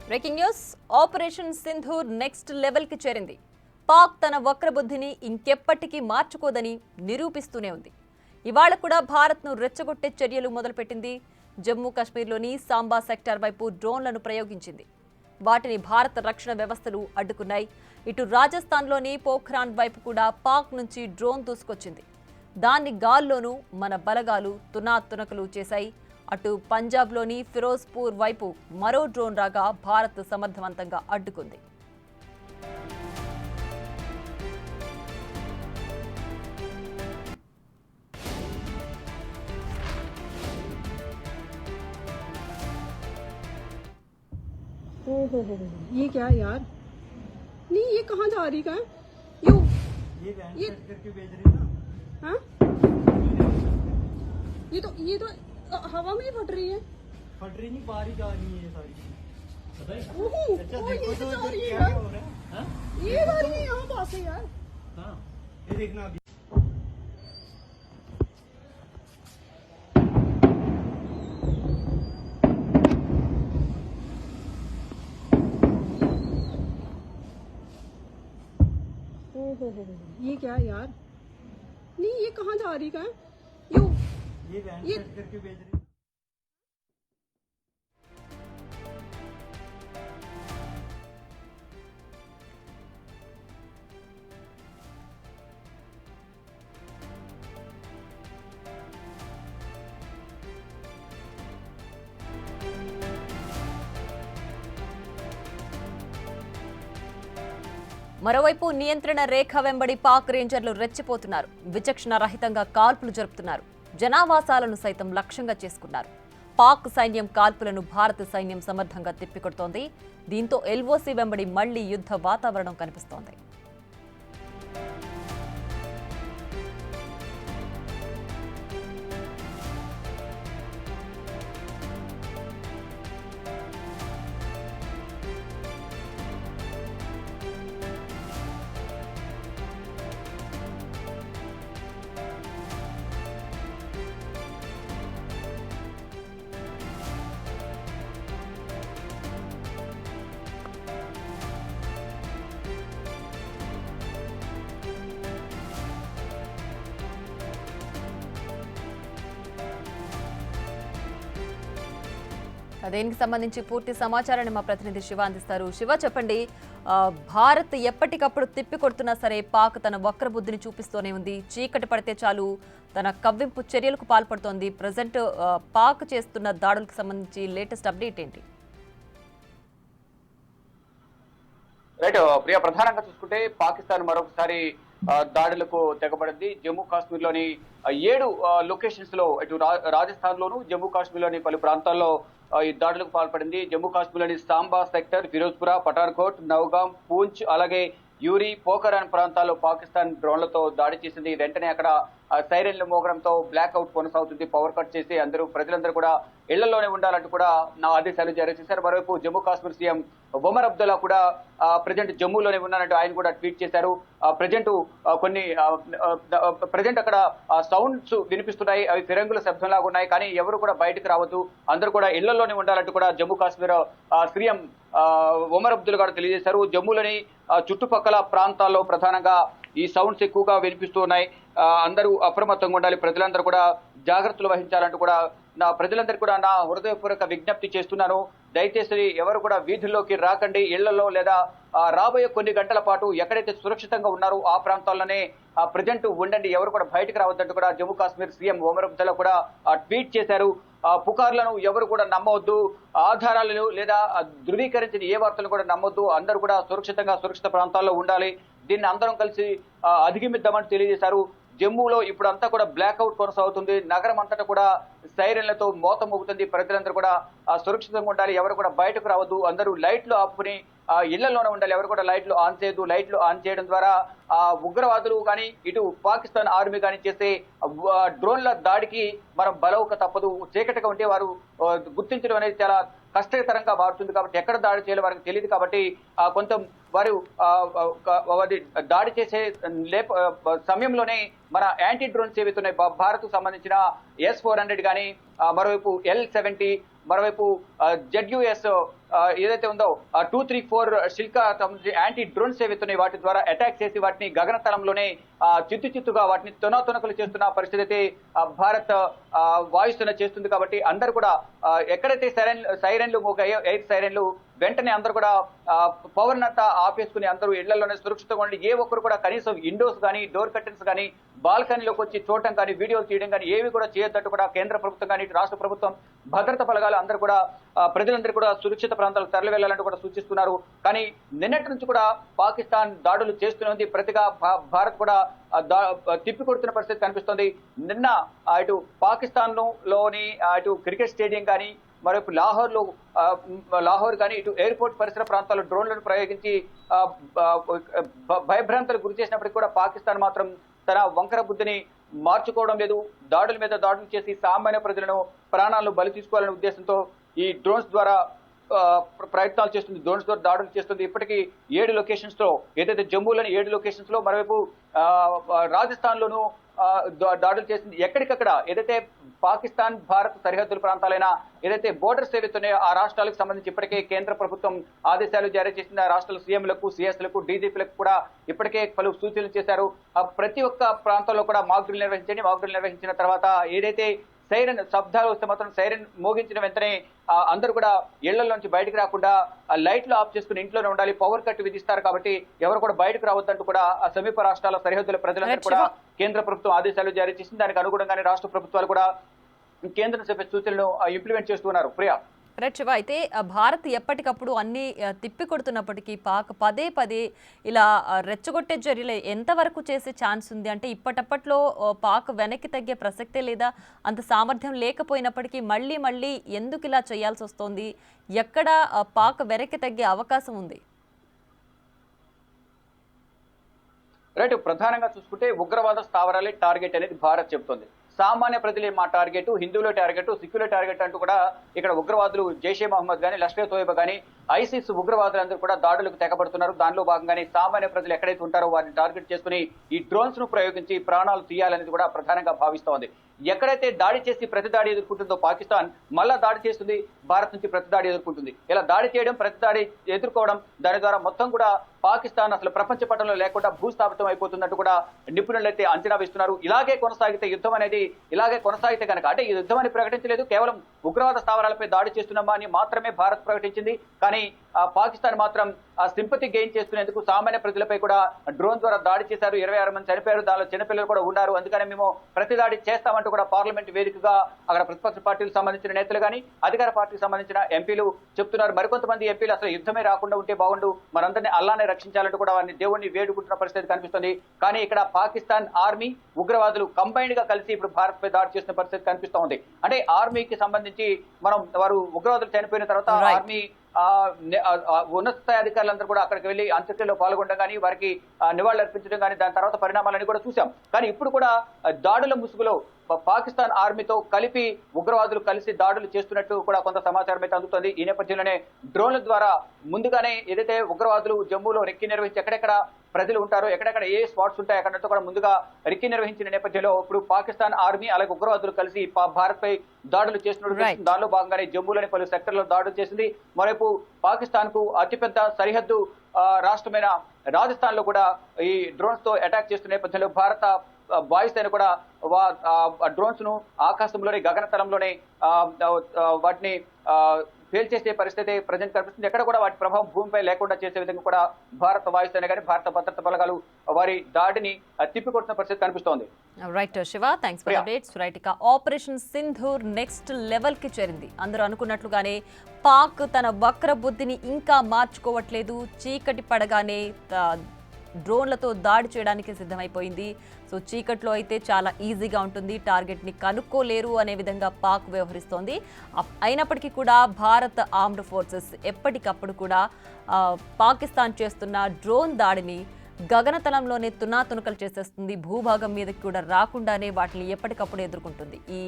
Breaking news operation Sindoor next level కి చేరింది. పాక్ తన వక్రబుద్ధిని ఇంకెప్పటికీ మార్చుకోదని నిరూపిస్తూనే ఉంది. ఇవాళ కూడా భారత్ను రెచ్చగొట్టే చర్యలు మొదలుపెట్టింది. జమ్మూ కాశ్మీర్లోని సాంబా సెక్టార్ వైపు డ్రోన్లను ప్రయోగించింది. వాటిని భారత రక్షణ వ్యవస్థలు అడ్డుకున్నాయి. ఇటు రాజస్థాన్లోని పోఖ్రాన్ వైపు కూడా పాక్ నుంచి డ్రోన్ దూసుకొచ్చింది. దాన్ని గాల్లోనూ మన బలగాలు తునాతునకలు చేశాయి. అటు పంజాబ్లోని ఫిరోజ్పూర్ వైపు మరో డ్రోన్ రాగా భారత్ సమర్థవంతంగా అడ్డుకుంది. ये क्या यार? नहीं, ये कहाँ जा रही है? यू ये करके भेज रही है ना? हाँ? ये तो हवा में ही फट रही है। फट रही नहीं, बाहर ही जा रही है ये सारी। अच्छा देखो तो जा रही है यार। ये जा रही है यहाँ पास है यार। हाँ, ये देखना अभी। ये क्या यार? नहीं, ये कहाँ जा रही है? यू ये करके भेज रही है। మరోవైపు నియంత్రణ రేఖ వెంబడి పాక్ రేంజర్లు రెచ్చిపోతున్నారు. విచక్షణ రహితంగా కాల్పులు జరుపుతున్నారు. జనావాసాలను సైతం లక్ష్యంగా చేసుకున్నారు. పాక్ సైన్యం కాల్పులను భారత సైన్యం సమర్థంగా తిప్పికొడుతోంది. దీంతో ఎల్ఓసి వెంబడి మళ్లీ యుద్ధ వాతావరణం కనిపిస్తోంది. దీనికి సంబంధించి పూర్తి సమాచారాన్ని మా ప్రతినిధి శివ అందిస్తారు. శివ, చెప్పండి, భారత్ ఎప్పటికప్పుడు తిప్పి కొడుతున్నా సరే పాక్ తన వక్రబుద్ధిని చూపిస్తూనే ఉంది. చీకటి పడితే చాలు తన కవ్వింపు చర్యలకు పాల్పడుతోంది. ప్రజెంట్ పాక్ చేస్తున్న దాడులకు సంబంధించి లేటెస్ట్ అప్డేట్ ఏంటి? రైట్ ప్రియ, ప్రధానంగా చూసుకుంటే పాకిస్తాన్ మరొకసారి దాడులకు తెగబడింది. జమ్మూ కాశ్మీర్ లోని 7 లొకేషన్స్ లో ఇటు రాజస్థాన్ లోను జమ్మూ కాశ్మీర్ లోని పలు ప్రాంతాల్లో ఈ దాడులకు పాల్పడింది. జమ్మూ కాశ్మీర్ లోని సాంబా సెక్టర్, ఫిరోజ్పుర, పఠాన్కోట్, నౌగాం, పూంచ్, అలాగే యూరి, పోఖరాన్ ప్రాంతాల్లో పాకిస్తాన్ డ్రోన్లతో దాడి చేసింది. వెంటనే అక్కడ సైరన్లు మోగడంతో బ్లాక్అవుట్ కొనసాగుతుంది. పవర్ కట్ చేసి ప్రజలందరూ కూడా ఇళ్లలోనే ఉండాలంటూ కూడా ఆదేశాలు జారీ చేశారు. మరోవైపు జమ్మూ కాశ్మీర్ సీఎం ఒమర్ అబ్దుల్లా కూడా ప్రజెంట్ జమ్మూలోనే ఉన్నారంటూ ఆయన కూడా ట్వీట్ చేశారు. ప్రజెంట్ అక్కడ సౌండ్స్ వినిపిస్తున్నాయి, అవి ఫిరంగుల శబ్దంలాగా ఉన్నాయి, కానీ ఎవరు కూడా బయటకు రావద్దు, అందరూ కూడా ఇళ్లలోనే ఉండాలంటూ కూడా జమ్మూ కాశ్మీర్ సీఎం ఒమర్ అబ్దుల్లా గారు తెలియజేశారు. జమ్మూలోని చుట్టుపక్కల ప్రాంతాల్లో ప్రధానంగా ఈ సౌండ్స్ ఎక్కువగా వినిపిస్తూ ఉన్నాయి. అందరూ అప్రమత్తంగా ఉండాలి, ప్రజలందరూ కూడా జాగ్రత్తలు వహించాలంటూ కూడా ప్రజలందరికీ కూడా నా హృదయపూర్వక విజ్ఞప్తి చేస్తున్నాను. దయచేసి ఎవరు కూడా వీధుల్లోకి రాకండి, ఇళ్లలో లేదా రాబోయే కొన్ని గంటల పాటు ఎక్కడైతే సురక్షితంగా ఉన్నారో ఆ ప్రాంతాల్లోనే ప్రజెంట్ ఉండండి, ఎవరు కూడా బయటకు రావద్దంటూ కూడా జమ్మూ కాశ్మీర్ సీఎం ఒమర్ అబ్దుల్లా కూడా ట్వీట్ చేశారు. పుకార్లను ఎవరు కూడా నమ్మవద్దు, ఆధారాలను లేదా ధృవీకరించిన ఏ వార్తలను కూడా నమ్మొద్దు, అందరూ కూడా సురక్షిత ప్రాంతాల్లో ఉండాలి, దీన్ని అందరం కలిసి అధిగమిద్దామని తెలియజేశారు. జమ్మూలో ఇప్పుడు అంతా కూడా బ్లాక్అవుట్ కొనసాగుతుంది. నగరం అంతటా కూడా సైరన్లతో మోత మోగుతుంది. ప్రజలందరూ కూడా సురక్షితంగా ఉండాలి, ఎవరు కూడా బయటకు రావద్దు, అందరూ లైట్లు ఆపుకుని ఇళ్లలోనే ఉండాలి, ఎవరు కూడా లైట్లు ఆన్ చేయొద్దు. లైట్లు ఆన్ చేయడం ద్వారా ఉగ్రవాదులు కానీ ఇటు పాకిస్తాన్ ఆర్మీ కానీ చేసే డ్రోన్ల దాడికి మనం బలవుక తప్పదు. చీకటిగా ఉంటే వారు గుర్తించడం అనేది చాలా కష్టతరంగా మారుతుంది. కాబట్టి ఎక్కడ దాడి చేయాలో వారికి తెలియదు. కాబట్టి కొంత వారు దాడి చేసే సమయంలోనే మన యాంటీ డ్రోన్స్ ఏవైతున్నాయి భారత్ సంబంధించిన S-400 కానీ మరోవైపు L-70 మరోవైపు ZUS ఏదైతే ఉందో 234 శిల్కా యాంటీ డ్రోన్స్ ఏవైతున్నాయి వాటి ద్వారా అటాక్ చేసి వాటిని గగనతలంలోనే చిత్తుగా వాటిని తునాతునకలు చేస్తున్న పరిస్థితి అయితే భారత్ వాయుసేన చేస్తుంది. కాబట్టి అందరూ కూడా ఎక్కడైతే సైరన్లు మోగాయో ఎయిర్ సైరన్లు వెంటనే అందరూ కూడా పవర్ అంతా ఆపేసుకుని అందరూ ఇళ్లలోనే సురక్షితంగా ఉండి ఏ ఒక్కరు కూడా కనీసం విండోస్ కానీ డోర్ కర్టెన్స్ కానీ బాల్కనీలోకి వచ్చి చూడటం కానీ వీడియోలు తీయడం కానీ ఏవి కూడా చేయొద్దట్టు కూడా కేంద్ర ప్రభుత్వం కానీ రాష్ట్ర ప్రభుత్వం భద్రతా బలగాలు అందరూ కూడా ప్రజలందరూ కూడా సురక్షిత ప్రాంతాలకు తరలి వెళ్లాలంటూ కూడా సూచిస్తున్నారు. కానీ నిన్నటి నుంచి కూడా పాకిస్తాన్ దాడులు చేస్తూనే ఉంది. ప్రతిగా భారత్ కూడా తిప్పికొడుతున్న పరిస్థితి కనిపిస్తోంది. నిన్న ఇటు పాకిస్తాన్ లోని ఇటు క్రికెట్ స్టేడియం కానీ మరోవైపు లాహోర్ కానీ ఇటు ఎయిర్పోర్ట్ పరిసర ప్రాంతాల్లో డ్రోన్లను ప్రయోగించి భయభ్రాంతులకు గురి చేసినప్పటికీ కూడా పాకిస్తాన్ మాత్రం తన వంకర బుద్ధిని మార్చుకోవడం లేదు. దాడుల మీద దాడులు చేసి సామాన్య ప్రజలను ప్రాణాలను బలి తీసుకోవాలనే ఉద్దేశంతో ఈ డ్రోన్స్ ద్వారా ప్రయత్నాలు చేస్తుంది. డ్రోన్స్ ద్వారా దాడులు చేస్తుంది. ఇప్పటికీ 7 లొకేషన్స్ లో ఏదైతే జమ్మూలోని 7 లొకేషన్స్ లో మరోవైపు రాజస్థాన్ లోను దాడులు చేసింది. ఎక్కడికక్కడ ఏదైతే పాకిస్తాన్ భారత్ సరిహద్దుల ప్రాంతాలైన ఏదైతే బోర్డర్స్ ఏవైతున్నాయో ఆ రాష్ట్రాలకు సంబంధించి ఇప్పటికే కేంద్ర ప్రభుత్వం ఆదేశాలు జారీ చేసింది. ఆ రాష్ట్రాల సీఎంలకు సిఎస్లకు డీజీపీలకు కూడా ఇప్పటికే పలు సూచనలు చేశారు. ప్రతి ఒక్క ప్రాంతంలో కూడా మాక్ డ్రిల్ నిర్వహించండి. మాక్ డ్రిల్ నిర్వహించిన తర్వాత ఏదైతే సైరన్ శబ్దాలు వస్తే మాత్రం సైరన్ మోగించిన వెంటనే అందరూ కూడా ఇళ్లలోంచి బయటకు రాకుండా లైట్లు ఆఫ్ చేసుకుని ఇంట్లోనే ఉండాలి. పవర్ కట్ విధిస్తారు కాబట్టి ఎవరు కూడా బయటకు రావద్దంటూ కూడా ఆ సమీప రాష్ట్రాల సరిహద్దుల ప్రజలందరూ కూడా కేంద్ర ప్రభుత్వం ఆదేశాలు జారీ చేసింది. దానికి అనుగుణంగానే రాష్ట్ర ప్రభుత్వాలు కూడా కేంద్రం చెప్పే సూచనలు ఇంప్లిమెంట్ చేస్తున్నారు. ప్రియా రైట్ శివ, అయితే భారత్ ఎప్పటికప్పుడు అన్ని తిప్పి కొడుతున్నప్పటికీ పాక్ పదే పదే ఇలా రెచ్చగొట్టే చర్యలు ఎంతవరకు చేసే ఛాన్స్ ఉంది? అంటే ఇప్పటప్పట్లో పాక్ వెనక్కి తగ్గే ప్రసక్తే లేదా? అంత సామర్థ్యం లేకపోయినప్పటికీ మళ్ళీ మళ్ళీ ఎందుకు ఇలా చేయాల్సి వస్తోంది? ఎక్కడ పాక్ వెనక్కి తగ్గే అవకాశం ఉంది? రైట్, ప్రధానంగా చూసుకుంటే ఉగ్రవాద స్థావరాలే టార్గెట్ అనేది భారత్ చెబుతోంది. సామాన్య ప్రజలే మా టార్గెట్, హిందువుల టార్గెట్, సిక్కుల టార్గెట్ అంటూ కూడా ఇక్కడ ఉగ్రవాదులు జైషే మహమ్మద్ కానీ లష్కర్ తోయబా కానీ ఐసిస్ ఉగ్రవాదులందరూ కూడా దాడులకు తెగబడుతున్నారు. దానిలో భాగంగానే సామాన్య ప్రజలు ఎక్కడైతే ఉంటారో వారిని టార్గెట్ చేసుకుని ఈ డ్రోన్స్ ను ప్రయోగించి ప్రాణాలు తీయాలనేది కూడా ప్రధానంగా భావిస్తోంది. ఎక్కడైతే దాడి చేసి ప్రతి దాడి ఎదుర్కొంటుందో పాకిస్తాన్ మళ్ళా దాడి చేస్తుంది, భారత్ నుంచి ప్రతి దాడి ఎదుర్కొంటుంది. ఇలా దాడి చేయడం, ప్రతి దాడి ఎదుర్కోవడం, దాని ద్వారా మొత్తం కూడా పాకిస్తాన్ అసలు ప్రపంచ పటంలో లేకుండా భూస్థాపితం అయిపోతున్నట్టు కూడా నిపుణులైతే అంచనా వేస్తున్నారు. ఇలాగే కొనసాగితే యుద్ధం అనేది ఇలాగే కొనసాగితే కనుక, అంటే ఈ యుద్ధం అని ప్రకటించలేదు, కేవలం ఉగ్రవాద స్థావరాలపై దాడి చేస్తున్నామా అని మాత్రమే భారత్ ప్రకటించింది. కానీ పాకిస్తాన్ మాత్రం సింపతి గెయిన్ చేసుకునేందుకు సామాన్య ప్రజలపై కూడా డ్రోన్ ద్వారా దాడి చేశారు. 26 మంది చనిపోయారు, దానిలో చిన్నపిల్లలు కూడా ఉన్నారు. అందుకని మేము ప్రతి దాడి చేస్తామంటూ కూడా పార్లమెంట్ వేదికగా అక్కడ ప్రతిపక్ష పార్టీలకు సంబంధించిన నేతలు కానీ అధికార పార్టీకి సంబంధించిన ఎంపీలు చెప్తున్నారు. మరికొంతమంది ఎంపీలు అసలు యుద్ధమే రాకుండా ఉంటే బాగుండు, మనందరినీ అల్లానే రక్షించాలంటూ కూడా వారిని దేవుణ్ణి వేడుకుంటున్న పరిస్థితి కనిపిస్తుంది. కానీ ఇక్కడ పాకిస్తాన్ ఆర్మీ ఉగ్రవాదులు కంబైన్డ్ గా కలిసి ఇప్పుడు భారత్ పై దాడి చేసిన పరిస్థితి కనిపిస్తోంది. అంటే ఆర్మీకి సంబంధించి వారు ఉగ్రవాదులు చనిపోయిన తర్వాత ఆర్మీ ఉన్నత స్థాయి అధికారులందరూ కూడా అక్కడికి వెళ్లి అంత్యక్రియలో పాల్గొనడం కానీ వారికి నివాళులు అర్పించడం కానీ దాని తర్వాత పరిణామాలని కూడా చూసాం. కానీ ఇప్పుడు కూడా దాడుల ముసుగులో పాకిస్తాన్ ఆర్మీతో కలిపి ఉగ్రవాదులు కలిసి దాడులు చేస్తున్నట్టు కూడా కొంత సమాచారం అయితే అందుతుంది. ఈ నేపథ్యంలోనే డ్రోన్ల ద్వారా ముందుగానే ఏదైతే ఉగ్రవాదులు జమ్మూలో రెక్కి నిర్వహించి ఎక్కడెక్కడ ప్రజలు ఉంటారో, ఎక్కడెక్కడ ఏ స్పాట్స్ ఉంటాయి అక్కడంతా కూడా ముందుగా రెక్కి నిర్వహించిన నేపథ్యంలో ఇప్పుడు పాకిస్తాన్ ఆర్మీ అలాగే ఉగ్రవాదులు కలిసి భారత్ పై దాడులు చేస్తున్నట్టు దానిలో భాగంగానే జమ్మూలోని పలు సెక్టర్లో దాడులు చేసింది. మరోవైపు పాకిస్తాన్ కు అతిపెద్ద సరిహద్దు రాష్ట్రమైన రాజస్థాన్ లో కూడా ఈ డ్రోన్స్ తో అటాక్ చేస్తున్న నేపథ్యంలో భారత వాయుసేన కూడా డ్రోన్స్ ను ఆకాశంలోనే గగనతలంలోనే వాటిని పేల్చేసే పరిస్థితి ప్రజెంట్ కనిపిస్తుంది. ఎక్కడ కూడా వాటి ప్రభావం భూమిపై లేకుండా చేసే విధంగా కూడా భారత వాయుసేన కానీ భారత భద్రతా బలగాలు వారి దాడిని తిప్పికొట్టిన పరిస్థితి కనిపిస్తోంది. Right Shiva, thanks for updates. Right, ఇక ఆపరేషన్ సింధూర్ నెక్స్ట్ లెవెల్ కి చేరింది. అందరూ అనుకున్నట్లుగానే పాక్ తన వక్ర బుద్ధిని ఇంకా మార్చుకోవట్లేదు. చీకటి పడగానే డ్రోన్లతో దాడి చేయడానికి సిద్ధమైపోయింది. సో చీకట్లో అయితే చాలా ఈజీగా ఉంటుంది, టార్గెట్ని కనుక్కోలేరు అనే విధంగా పాక్ వ్యవహరిస్తోంది. అయినప్పటికీ కూడా భారత్ ఆర్మ్డ్ ఫోర్సెస్ ఎప్పటికప్పుడు కూడా పాకిస్తాన్ చేస్తున్న డ్రోన్ దాడిని గగనతలంలోనే తునాతునకలు చేసేస్తుంది. భూభాగం మీదకి కూడా రాకుండానే వాటిని ఎప్పటికప్పుడు ఎదుర్కొంటుంది. ఈ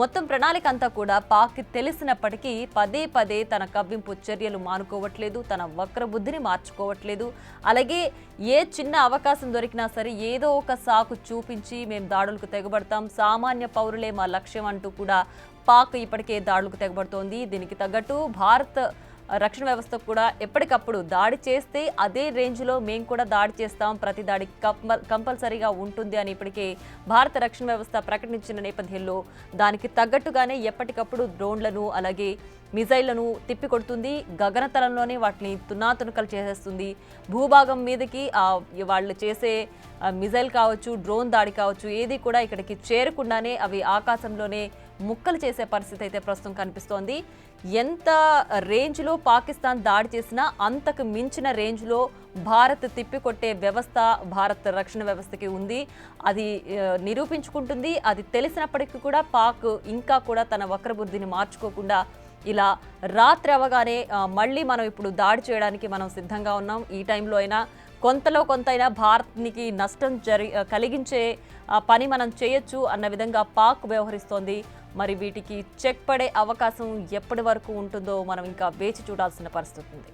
మొత్తం ప్రణాళిక అంతా కూడా పాక్కి తెలిసినప్పటికీ పదే పదే తన కవ్వింపు చర్యలు మానుకోవట్లేదు, తన వక్ర బుద్ధిని మార్చుకోవట్లేదు. అలాగే ఏ చిన్న అవకాశం దొరికినా సరే ఏదో ఒక సాకు చూపించి మేము దాడులకు తెగబడతాం, సామాన్య పౌరులే మా లక్ష్యం అంటూ కూడా పాక్ ఇప్పటికే దాడులకు తెగబడుతోంది. దీనికి తగ్గట్టు భారత్ రక్షణ వ్యవస్థ కూడా ఎప్పటికప్పుడు దాడి చేస్తే అదే రేంజ్లో మేము కూడా దాడి చేస్తాం, ప్రతి దాడి కంపల్సరీగా ఉంటుంది అని ఇప్పటికే భారత రక్షణ వ్యవస్థ ప్రకటించిన నేపథ్యంలో దానికి తగ్గట్టుగానే ఎప్పటికప్పుడు డ్రోన్లను అలాగే మిజైళ్లను తిప్పికొడుతుంది. గగనతలంలోనే వాటిని తునాతునకలు చేసేస్తుంది. భూభాగం మీదకి వాళ్ళు చేసే మిజైల్ కావచ్చు, డ్రోన్ దాడి కావచ్చు, ఏది కూడా ఇక్కడికి చేరకుండానే అవి ఆకాశంలోనే ముక్కలు చేసే పరిస్థితి అయితే ప్రస్తుతం కనిపిస్తోంది. ఎంత రేంజ్లో పాకిస్తాన్ దాడి చేసినా అంతకు మించిన రేంజ్లో భారత్ తిప్పికొట్టే వ్యవస్థ భారత్ రక్షణ వ్యవస్థకి ఉంది. అది నిరూపించుకుంటుంది. అది తెలిసినప్పటికీ కూడా పాక్ ఇంకా కూడా తన వక్రబుద్ధిని మార్చుకోకుండా ఇలా రాత్రి అవగానే మళ్ళీ మనం ఇప్పుడు దాడి చేయడానికి మనం సిద్ధంగా ఉన్నాం, ఈ టైంలో అయినా కొంతలో కొంతైనా భారత్నికి నష్టం కలిగించే పని మనం చేయొచ్చు అన్న విధంగా పాక్ వ్యవహరిస్తోంది. మరి వీటికి చెక్ పడే అవకాశం ఎప్పటి వరకు ఉంటుందో మనం ఇంకా వేచి చూడాల్సిన పరిస్థితి ఉంది.